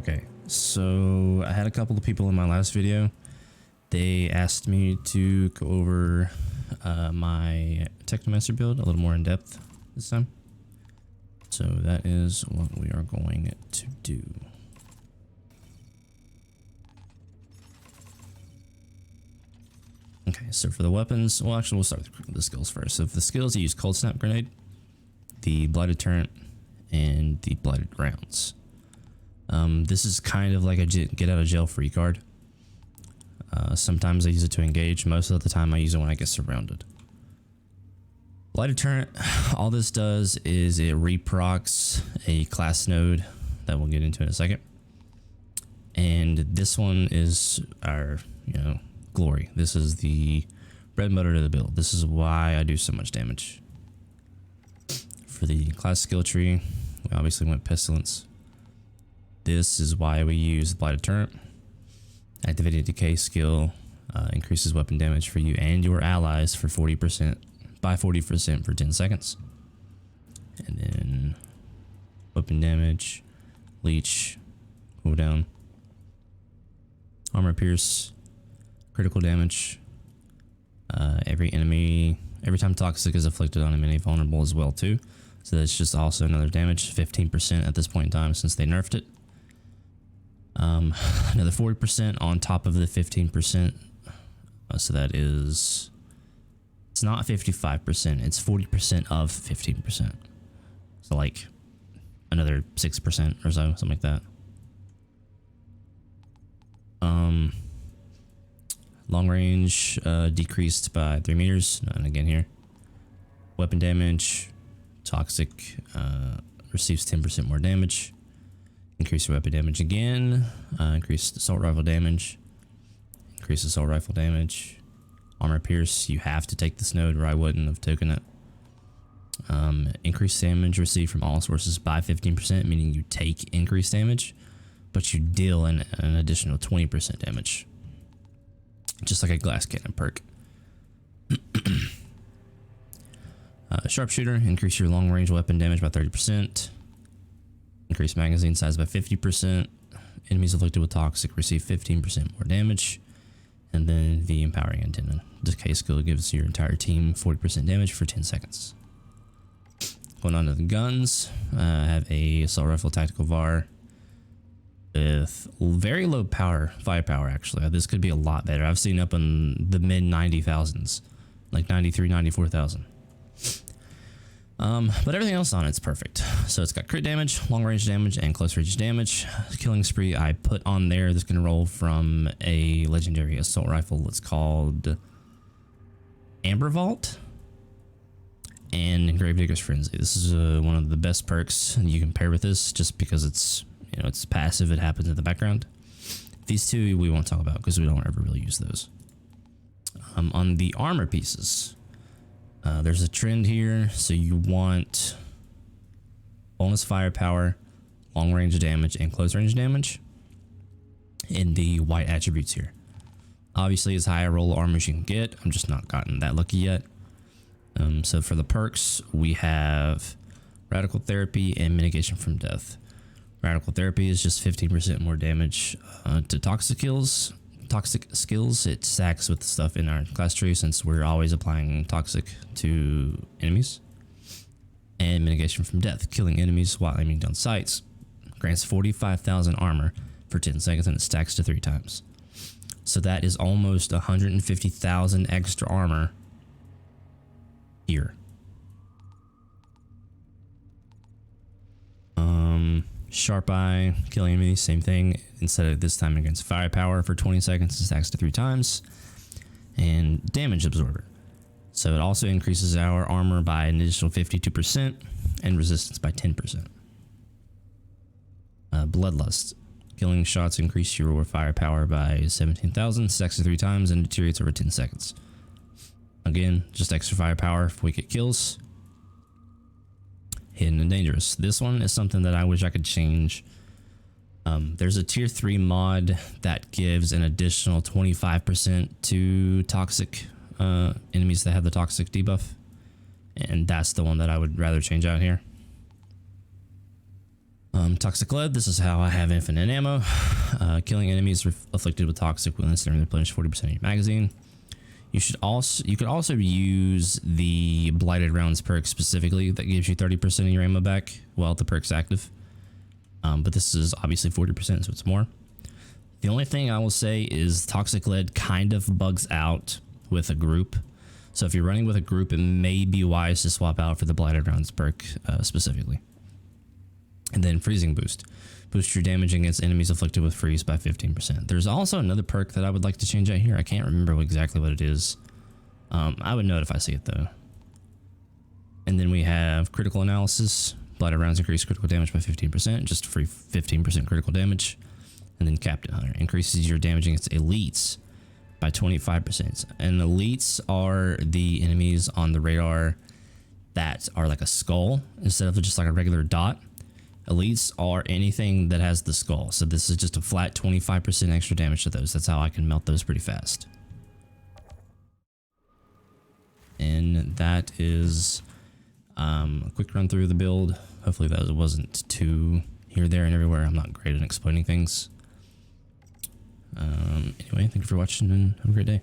Okay, so I had a couple of people in my last video. They asked me to go over my Technomancer build a little more in depth this time. So that is what we are going to do. Okay, so for the weapons, well actually we'll start with the skills first. So for the skills, you use Cold Snap Grenade, the Blighted Turret, and the Blighted Rounds. This is kind of like a get out of jail free card. Sometimes I use it to engage. Most of the time I use it when I get surrounded. Blighted Turret, all this does is it reprocs a class node that we'll get into in a second. And this one is our, glory. This is the bread and butter to the build. This is why I do so much damage. For the class skill tree, we obviously went Pestilence. This is why we use the Blighted Turret. Activated Decay skill increases weapon damage for you and your allies for 40%, by 40% for 10 seconds. And then weapon damage, leech, cooldown, armor pierce, critical damage. Every time toxic is afflicted on enemy vulnerable as well too. So that's just also another damage, 15% at this point in time since they nerfed it. Another 40% on top of the 15%. So that is, it's not 55%, it's 40% of 15%. So like another 6% or so, something like that. Long range decreased by 3 meters, and again here. Weapon damage, toxic receives 10% more damage. Increase your weapon damage again. Increase assault rifle damage. Increase assault rifle damage. Armor pierce, you have to take this node or I wouldn't have taken it. Increased damage received from all sources by 15%, meaning you take increased damage, but you deal an additional 20% damage. Just like a glass cannon perk. Sharpshooter, increase your long range weapon damage by 30%. Increase magazine size by 50%. Enemies afflicted with toxic receive 15% more damage. And then the empowering antenna. Decay skill gives your entire team 40% damage for 10 seconds. Going on to the guns, I have a assault rifle tactical VAR with very low firepower actually. This could be a lot better. I've seen up in the mid 90,000s, like 93, 94,000. But everything else on it's perfect. So it's got crit damage, long range damage, and close range damage. Killing spree I put on there. This can roll from a legendary assault rifle. It's called Amber Vault and Gravedigger's Frenzy. This is one of the best perks you can pair with this, just because it's it's passive. It happens in the background. These two we won't talk about because we don't ever really use those. On the armor pieces. There's a trend here, so you want bonus firepower, long range damage, and close range damage in the white attributes here. Obviously, as high a roll of armor as you can get. I'm just not gotten that lucky yet. So for the perks, we have Radical Therapy and Mitigation from Death. Radical Therapy is just 15% more damage to toxic skills. It stacks with stuff in our class tree since we're always applying toxic to enemies. And Mitigation from Death, killing enemies while aiming down sights, grants 45,000 armor for 10 seconds and it stacks to 3 times. So that is almost 150,000 extra armor here. Sharp Eye, killing enemies, same thing. Instead of this time against firepower for 20 seconds, it stacks to 3 times. And Damage Absorber. So it also increases our armor by an additional 52% and resistance by 10%. Bloodlust. Killing shots increase your firepower by 17,000, stacks to 3 times, and deteriorates over 10 seconds. Again, just extra firepower if we get kills. Hidden and Dangerous. This one is something that I wish I could change. There's a tier 3 mod that gives an additional 25% to toxic enemies that have the toxic debuff, and that's the one that I would rather change out here. Toxic lead. This is how I have infinite ammo. Killing enemies afflicted with toxic will instantly replenish 40% of your magazine. You could also use the blighted rounds perk specifically that gives you 30% of your ammo back while the perk's active. But this is obviously 40%, so it's more. The only thing I will say is toxic lead kind of bugs out with a group. So if you're running with a group, it may be wise to swap out for the blighted rounds perk specifically. And then freezing boost. Boost your damage against enemies afflicted with freeze by 15%. There's also another perk that I would like to change out here. I can't remember exactly what it is. I would know it if I see it though. And then we have critical analysis. Blighted rounds increase critical damage by 15%, just free 15% critical damage. And then Captain Hunter increases your damage against elites by 25%. And elites are the enemies on the radar that are like a skull instead of just like a regular dot. Elites are anything that has the skull. So this is just a flat 25% extra damage to those. That's how I can melt those pretty fast. And that is a quick run through the build. Hopefully that wasn't too here, there, and everywhere. I'm not great at explaining things. Anyway, thank you for watching and have a great day.